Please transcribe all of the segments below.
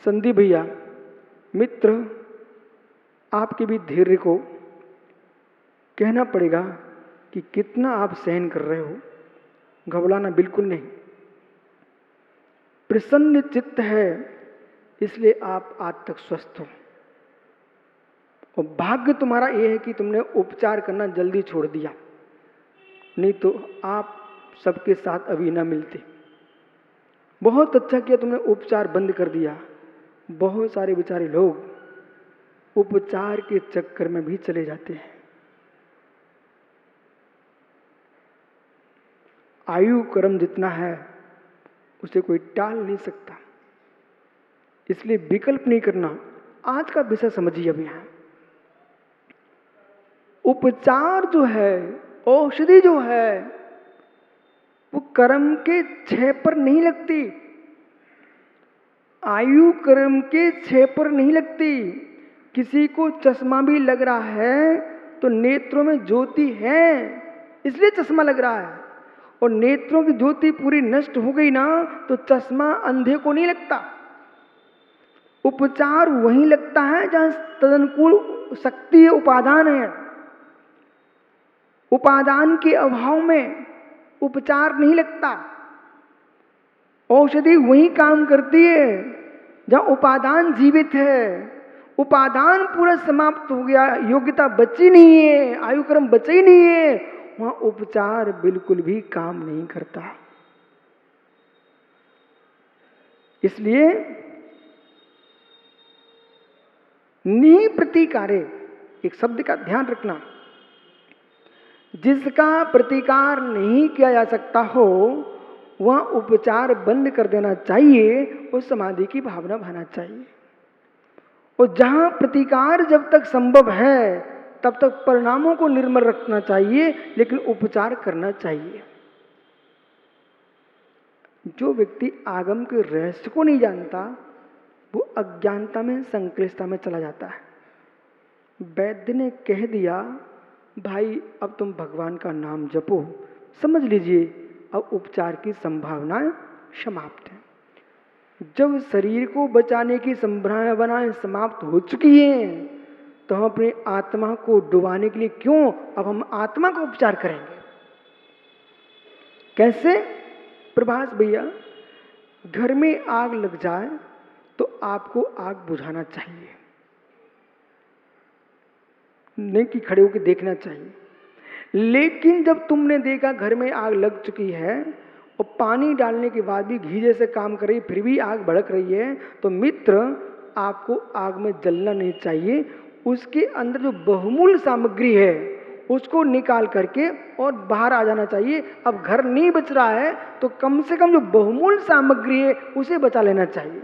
संदीप भैया, मित्र, आपके भी धैर्य को कहना पड़ेगा कि कितना आप सहन कर रहे हो। घबराना बिल्कुल नहीं। प्रसन्न चित्त है, इसलिए आप आज तक स्वस्थ हो। और भाग्य तुम्हारा यह है कि तुमने उपचार करना जल्दी छोड़ दिया, नहीं तो आप सबके साथ अभी ना मिलते। बहुत अच्छा किया तुमने उपचार बंद कर दिया। बहुत सारे बेचारे लोग उपचार के चक्कर में भी चले जाते हैं। आयु कर्म जितना है उसे कोई टाल नहीं सकता, इसलिए विकल्प नहीं करना। आज का विषय समझिए। अब यहां उपचार जो है, औषधि जो है, वो कर्म के क्षय पर नहीं लगती, आयु कर्म के क्षय पर नहीं लगती। किसी को चश्मा भी लग रहा है तो नेत्रों में ज्योति है, इसलिए चश्मा लग रहा है। और नेत्रों की ज्योति पूरी नष्ट हो गई ना तो चश्मा अंधे को नहीं लगता। उपचार वहीं लगता है जहां तदनुकूल शक्ति उपादान है। उपादान के अभाव में उपचार नहीं लगता। औषधि वही काम करती है जहां उपादान जीवित है। उपादान पूरा समाप्त हो गया, योग्यता बची नहीं है, आयु क्रम बचा ही नहीं है, वहां उपचार बिल्कुल भी काम नहीं करता। इसलिए निप्रतिकारे, एक शब्द का ध्यान रखना, जिसका प्रतिकार नहीं किया जा सकता हो वह उपचार बंद कर देना चाहिए और समाधि की भावना भाना चाहिए। और जहां प्रतिकार जब तक संभव है तब तक परिणामों को निर्मल रखना चाहिए, लेकिन उपचार करना चाहिए। जो व्यक्ति आगम के रहस्य को नहीं जानता वो अज्ञानता में, संक्लिष्टता में चला जाता है। वैद्य ने कह दिया भाई अब तुम भगवान का नाम जपो, समझ लीजिए अब उपचार की संभावनाएं समाप्त है। जब शरीर को बचाने की संभावनाएं समाप्त हो चुकी हैं तो हम अपनी आत्मा को डुबाने के लिए क्यों, अब हम आत्मा का उपचार करेंगे। कैसे? प्रभास भैया, घर में आग लग जाए तो आपको आग बुझाना चाहिए, नहीं कि खड़े होकर देखना चाहिए। लेकिन जब तुमने देखा घर में आग लग चुकी है और पानी डालने के बाद भी घी जैसे काम कर रही, फिर भी आग भड़क रही है, तो मित्र आपको आग में जलना नहीं चाहिए। उसके अंदर जो बहुमूल्य सामग्री है उसको निकाल करके और बाहर आ जाना चाहिए। अब घर नहीं बच रहा है तो कम से कम जो बहुमूल्य सामग्री है उसे बचा लेना चाहिए।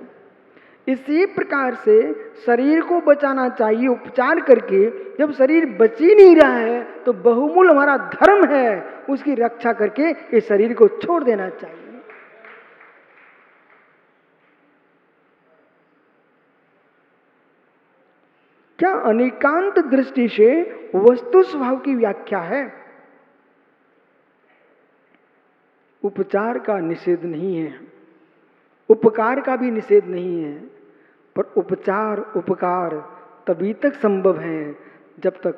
इसी प्रकार से शरीर को बचाना चाहिए उपचार करके। जब शरीर बच ही नहीं रहा है तो बहुमूल्य हमारा धर्म है, उसकी रक्षा करके इस शरीर को छोड़ देना चाहिए। क्या अनेकांत दृष्टि से वस्तु स्वभाव की व्याख्या है। उपचार का निषेध नहीं है, उपकार का भी निषेध नहीं है, पर उपचार उपकार तभी तक संभव है जब तक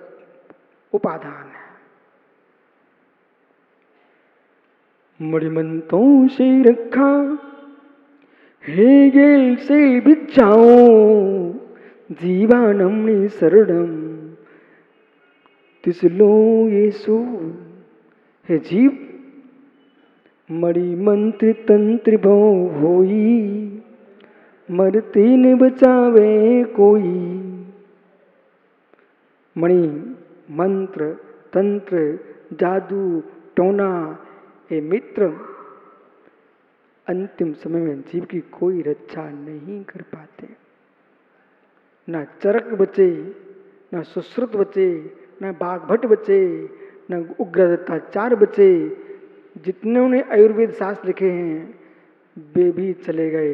उपादान है। मणिमंतों से रखा हेगेल से बिछाओ जीवानम ने शरणम तिसलो येसु। हे जीव, मणि मंत्र तंत्र भो होई मरते न बचावे कोई। मणि मंत्र तंत्र जादू टोना, हे मित्र, अंतिम समय में जीव की कोई रक्षा नहीं कर पाते। ना चरक बचे, ना सुश्रुत बचे, ना बाघभट बचे, ना उग्रदत्ताचार बचे। जितने ने आयुर्वेद शास्त्र लिखे हैं वे भी चले गए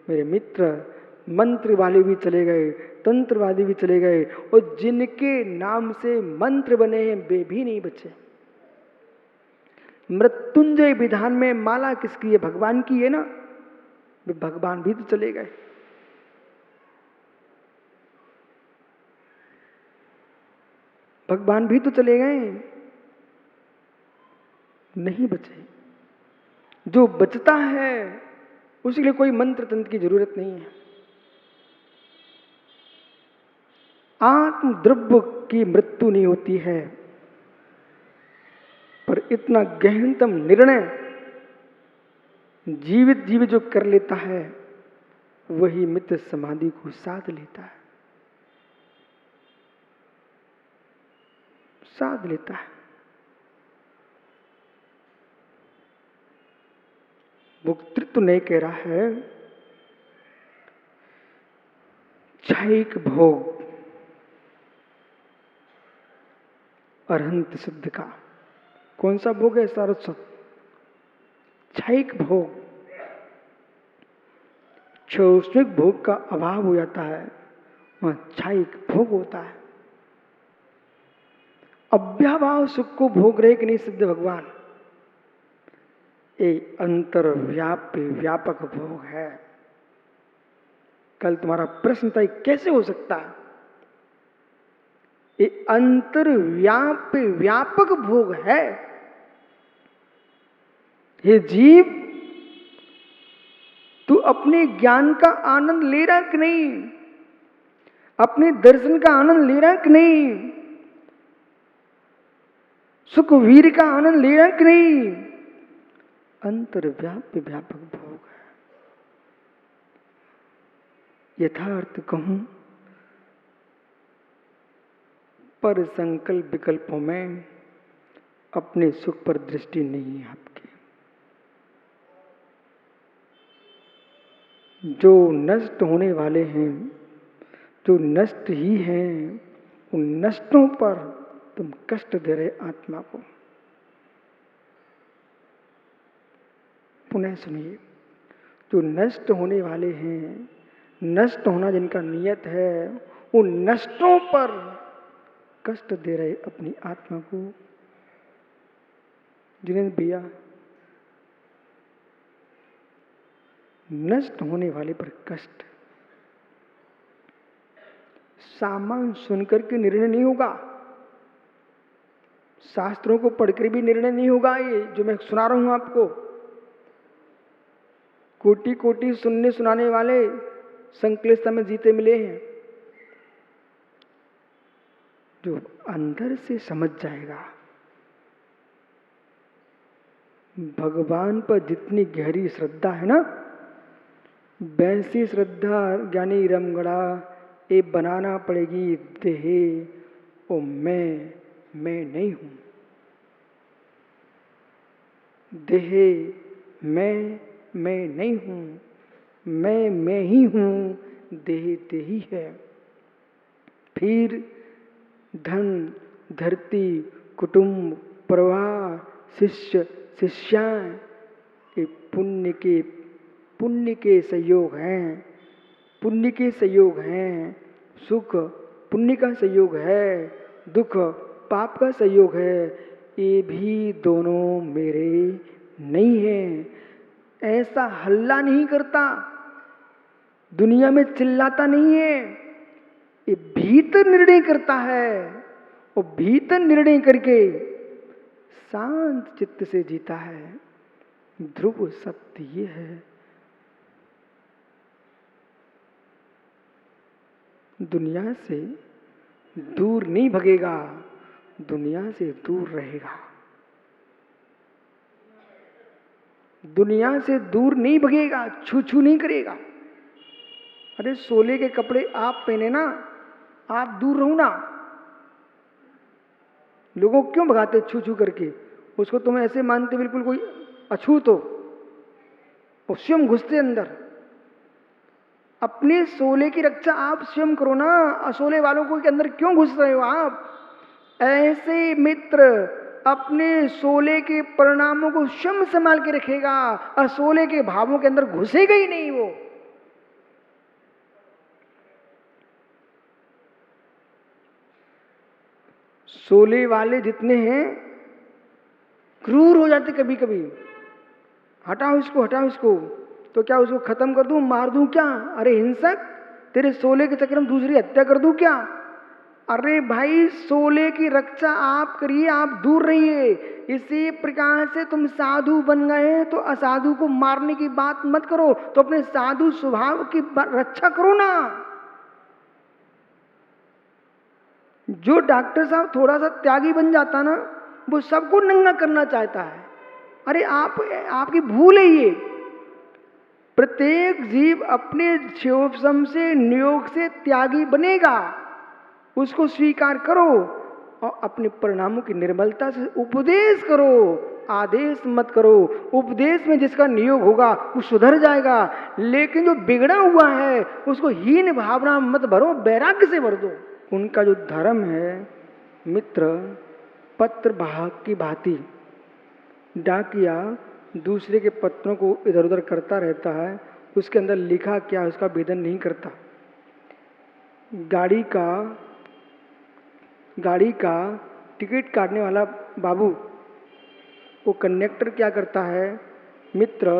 मेरे मित्र। मंत्र वाले भी चले गए, तंत्रवादी भी चले गए, और जिनके नाम से मंत्र बने हैं वे भी नहीं बचे। मृत्युंजय विधान में माला किसकी है? भगवान की है ना। वे भगवान भी तो चले गए। भगवान भी तो चले गए, नहीं बचे। जो बचता है उसके लिए कोई मंत्र तंत्र की जरूरत नहीं है। आत्मद्रव्य की मृत्यु नहीं होती है, पर इतना गहनतम निर्णय जीवित जीवित जो कर लेता है वही मित्र समाधि को साध लेता है, साध लेता है। वक्तृत्व नहीं कह रहा है, क्षयिक भोग अरहंत सिद्ध का। कौन सा भोग है सारस्वत? क्षयिक भोग। क्षौष्णिक भोग का अभाव हो जाता है, वहां क्षयिक भोग होता है। अव्याभाव सुख को भोग रहे कि नहीं सिद्ध भगवान, ये अंतर्व्यापी व्यापक भोग है। कल तुम्हारा प्रश्न था कैसे हो सकता है, ये अंतर्व्यापी व्यापक भोग है। हे जीव, तू अपने ज्ञान का आनंद ले रहा कि नहीं, अपने दर्शन का आनंद ले रहा कि नहीं, सुखवीर का आनंद ले रहा कि नहीं? अंतर्व्यापी व्यापक भोग है। यथार्थ कहूं, पर संकल्प विकल्पों में अपने सुख पर दृष्टि नहीं है आपकी। जो नष्ट होने वाले हैं, जो नष्ट ही हैं, उन नष्टों पर तुम कष्ट दे रहे आत्मा को। पुनः सुनिए, जो नष्ट होने वाले हैं, नष्ट होना जिनका नियत है, उन नष्टों पर कष्ट दे रहे अपनी आत्मा को। जिन्हें भैया नष्ट होने वाले पर कष्ट, सामान सुनकर के निर्णय नहीं होगा, शास्त्रों को पढ़कर भी निर्णय नहीं होगा। ये जो मैं सुना रहा हूं आपको, कोटि कोटि सुनने सुनाने वाले संकलेशता में जीते मिले हैं। जो अंदर से समझ जाएगा, भगवान पर जितनी गहरी श्रद्धा है ना, वैसी श्रद्धा ज्ञानी रमगढ़ा ये बनाना पड़ेगी। देहे ओ मैं नहीं हूं, देहे मैं नहीं हूं, मैं ही हूं, देह देही है। फिर धन, धरती, कुटुंब, परिवार, शिष्य, शिष्याएं, ये पुण्य के सहयोग हैं, पुण्य के सहयोग हैं। सुख पुण्य का सहयोग है, दुख पाप का सहयोग है। ये भी दोनों मेरे नहीं हैं। ऐसा हल्ला नहीं करता, दुनिया में चिल्लाता नहीं है, ये भीतर निर्णय करता है। और भीतर निर्णय करके शांत चित्त से जीता है। ध्रुव सत्य ये है, दुनिया से दूर नहीं भगेगा, दुनिया से दूर रहेगा। दुनिया से दूर नहीं भगेगा, छू छू नहीं करेगा। अरे सोले के कपड़े आप पहने ना, आप दूर रहो ना। लोगों को क्यों भगाते छू छू करके? उसको तुम ऐसे मानते बिल्कुल कोई अछूत हो, और स्वयं घुसते अंदर। अपने सोले की रक्षा आप स्वयं करो ना, असोले वालों को के अंदर क्यों घुस रहे हो आप? ऐसे मित्र अपने सोले के परिणामों को स्वयं संभाल के रखेगा, असोले के भावों के अंदर घुसेगा ही नहीं वो। सोले वाले जितने हैं क्रूर हो जाते कभी कभी। हटाओ इसको, हटाओ इसको, तो क्या उसको खत्म कर दूं, मार दूं क्या? अरे हिंसक, तेरे सोले के चक्कर में दूसरी हत्या कर दूं क्या? अरे भाई, शोले की रक्षा आप करिए, आप दूर रहिए। इसी प्रकार से तुम साधु बन गए तो असाधु को मारने की बात मत करो, तो अपने साधु स्वभाव की रक्षा करो ना। जो डॉक्टर साहब थोड़ा सा त्यागी बन जाता ना, वो सबको नंगा करना चाहता है। अरे आपकी भूल है ये। प्रत्येक जीव अपने शिवसम से नियोग से त्यागी बनेगा, उसको स्वीकार करो और अपने परिणामों की निर्मलता से उपदेश करो, आदेश मत करो। उपदेश में जिसका नियोग होगा वो सुधर जाएगा, लेकिन जो बिगड़ा हुआ है उसको हीन भावना मत भरो, वैराग्य से भर दो। उनका जो धर्म है मित्र, पत्र वाहक की भांति डाकिया दूसरे के पत्रों को इधर उधर करता रहता है, उसके अंदर लिखा क्या उसका भेदन नहीं करता। गाड़ी का टिकट काटने वाला बाबू, वो कंडक्टर क्या करता है मित्र,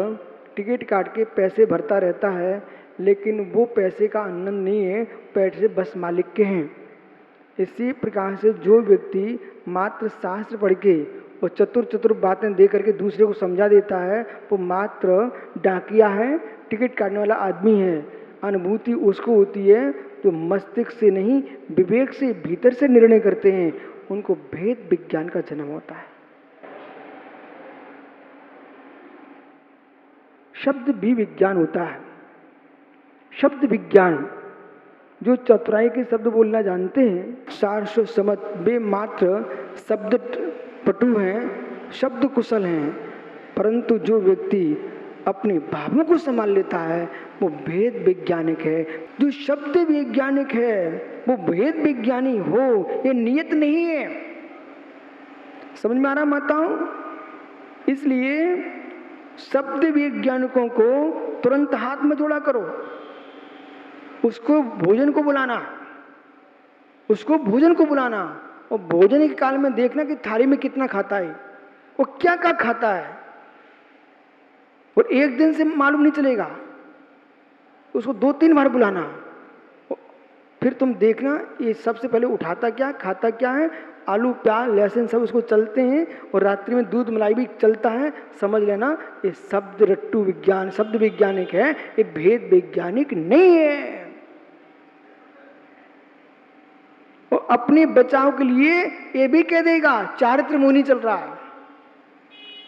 टिकट काट के पैसे भरता रहता है, लेकिन वो पैसे का आनंद नहीं है, पैसे बस मालिक के हैं। इसी प्रकार से जो व्यक्ति मात्र शास्त्र पढ़ के और चतुर बातें दे करके दूसरे को समझा देता है, वो मात्र डाकिया है, टिकट काटने वाला आदमी है। अनुभूति उसको होती है जो मस्तिष्क से नहीं, विवेक से, भीतर से निर्णय करते हैं, उनको भेद विज्ञान का जन्म होता है। शब्द भी विज्ञान होता है। शब्द विज्ञान, जो चतुराई के शब्द बोलना जानते हैं, 400 समझ वे मात्र शब्द पटु हैं, शब्द कुशल हैं, परंतु जो व्यक्ति अपने भावों को संभाल लेता है वो भेद वैज्ञानिक है। जो शब्द वैज्ञानिक है वो भेद विज्ञानी हो, ये नियत नहीं है। समझ में आ रहा माताओं? इसलिए शब्द वैज्ञानिकों को तुरंत हाथ में जोड़ा करो, उसको भोजन को बुलाना, और भोजन के काल में देखना कि थाली में कितना खाता है, वो क्या खाता है, और एक दिन से मालूम नहीं चलेगा, उसको 2-3 बार बुलाना। फिर तुम देखना ये सबसे पहले उठाता क्या, खाता क्या है, आलू प्याज लहसुन सब उसको चलते हैं, और रात्रि में दूध मलाई भी चलता है। समझ लेना ये शब्द रट्टू विज्ञान, शब्द वैज्ञानिक है, ये भेद वैज्ञानिक नहीं है। और अपने बचाव के लिए ये भी कह देगा चारित्र मुनि चल रहा है,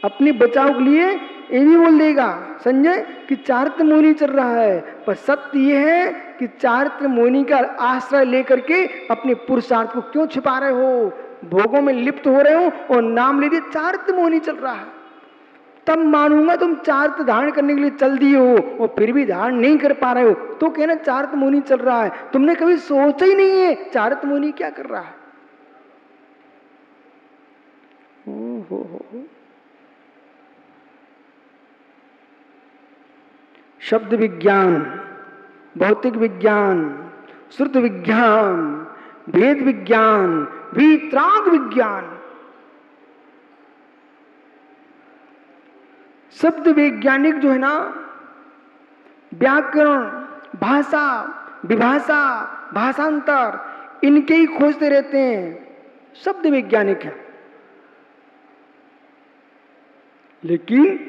अपने बचाव के लिए ये भी बोल देगा संजय कि चारित्र मुनि चल रहा है। पर सत्य ये है कि चारित्र मुनि का आश्रय लेकर के अपने पुरुषार्थ को क्यों छिपा रहे हो, भोगों में लिप्त हो रहे हो और नाम ले दिए चारित्र मुनि चल रहा है। तब मानूंगा तुम चारित्र धारण करने के लिए चल दिए हो और फिर भी धारण नहीं कर पा रहे हो, तो कहना चारित्र मुनि चल रहा है। तुमने कभी सोचा ही नहीं है चारित्र मुनि क्या कर रहा है। हो। शब्द विज्ञान, भौतिक विज्ञान, श्रुत विज्ञान, भेद विज्ञान, वीतराग विज्ञान, शब्द वैज्ञानिक जो है ना, व्याकरण, भाषा, विभाषा, भाषांतर, इनके ही खोजते रहते हैं, शब्द वैज्ञानिक है। लेकिन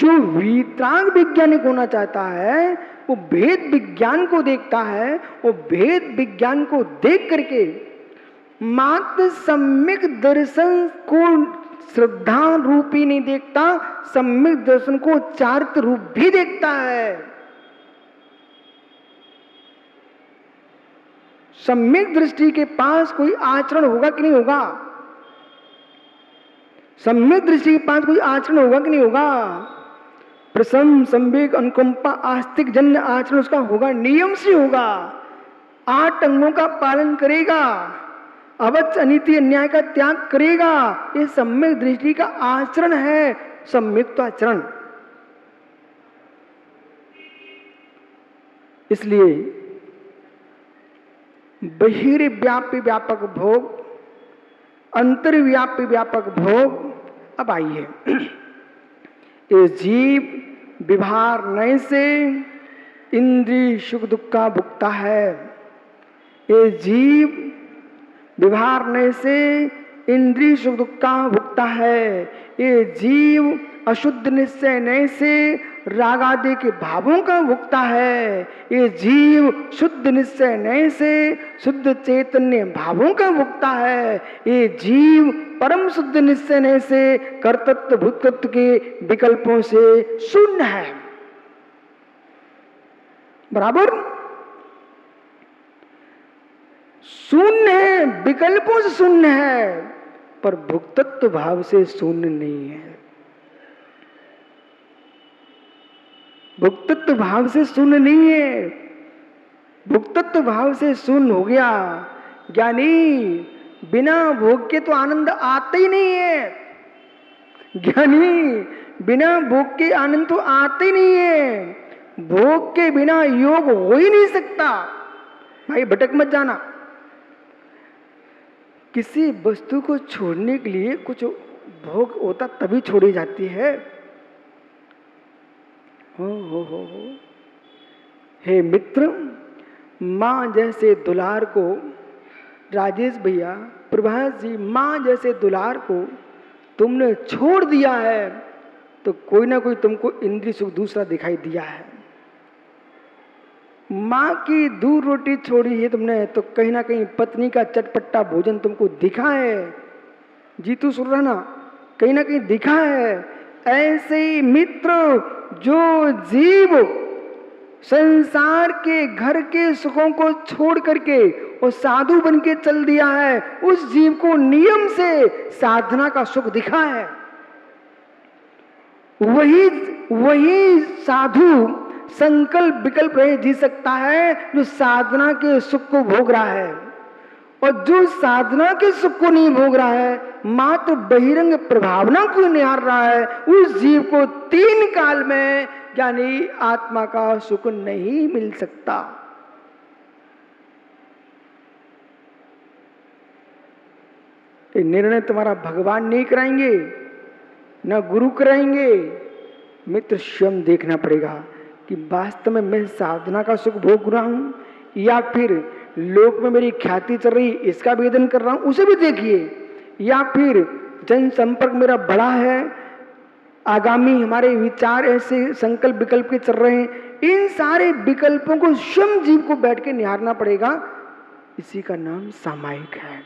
जो वीतराग वैज्ञानिक होना चाहता है वो भेद विज्ञान को देखता है, वो भेद विज्ञान को देख करके मात्र सम्यक दर्शन को श्रद्धा रूप ही नहीं देखता, सम्यक दर्शन को चारित्र रूप भी देखता है। सम्यक दृष्टि के पास कोई आचरण होगा कि नहीं होगा, सम्यक दृष्टि के पास कोई आचरण होगा कि नहीं होगा, प्रसन्न संवेग अनुकंपा आस्तिक जन्य आचरण उसका होगा, नियम से होगा, 8 अंगों का पालन करेगा, अवच अनीति अन्याय का त्याग करेगा। ये सम्यक दृष्टि का आचरण है, सम्यक आचरण। इसलिए बहिर्व्यापी व्यापक भोग, अंतर्व्यापी व्यापक भोग। अब आइए, ये जीव व्यवहार नए से इंद्रिय सुख दुख का भुगता है, ये जीव व्यवहारने से इंद्रिय सुख दुख का भुगता है। ये जीव अशुद्ध निश्चय से राग आदि के भावों का भुगता है। ये जीव शुद्ध निश्चय से शुद्ध चैतन्य भावों का भुगता है। ये जीव परम शुद्ध निश्चय से कर्तृत्व भूतत्व के विकल्पों से शून्य है। बराबर शून्य है, विकल्पों से शून्य है, पर भुक्तत्व भाव से शून्य नहीं है। भुक्तत्व भाव से शून्य नहीं है। भुक्तत्व भाव से शून्य हो गया ज्ञानी, बिना भोग के तो आनंद आता ही नहीं है। ज्ञानी बिना भोग के आनंद तो आता ही नहीं है। भोग के बिना योग हो ही नहीं सकता। भाई भटक मत जाना। किसी वस्तु को छोड़ने के लिए कुछ भोग होता तभी छोड़ी जाती है। हो। हे मित्र, माँ जैसे दुलार को, राजेश भैया, प्रभास जी, माँ जैसे दुलार को तुमने छोड़ दिया है तो कोई ना कोई तुमको इंद्रिय सुख दूसरा दिखाई दिया है। माँ की दूध रोटी छोड़ी है तुमने तो कहीं ना कहीं पत्नी का चटपटा भोजन तुमको दिखा है। जीतू सुन रहा ना, कहीं ना कहीं दिखा है। ऐसे ही मित्र, जो जीव संसार के घर के सुखों को छोड़ करके और साधु बन के चल दिया है, उस जीव को नियम से साधना का सुख दिखा है। वही साधु संकल्प विकल्प रहे जी सकता है जो साधना के सुख को भोग रहा है। और जो साधना के सुख को नहीं भोग रहा है, मात्र बहिरंग प्रभावना को निहार रहा है, उस जीव को 3 काल में यानी आत्मा का सुख नहीं मिल सकता। ये निर्णय तुम्हारा भगवान नहीं कराएंगे, ना गुरु कराएंगे। मित्र स्वयं देखना पड़ेगा कि वास्तव में मैं साधना का सुख भोग रहा हूं या फिर लोक में मेरी ख्याति चल रही इसका वेदन कर रहा हूं, उसे भी देखिए। या फिर जनसंपर्क मेरा बड़ा है, आगामी हमारे विचार ऐसे संकल्प विकल्प के चल रहे हैं, इन सारे विकल्पों को स्वयं जीव को बैठ के निहारना पड़ेगा। इसी का नाम सामायिक है।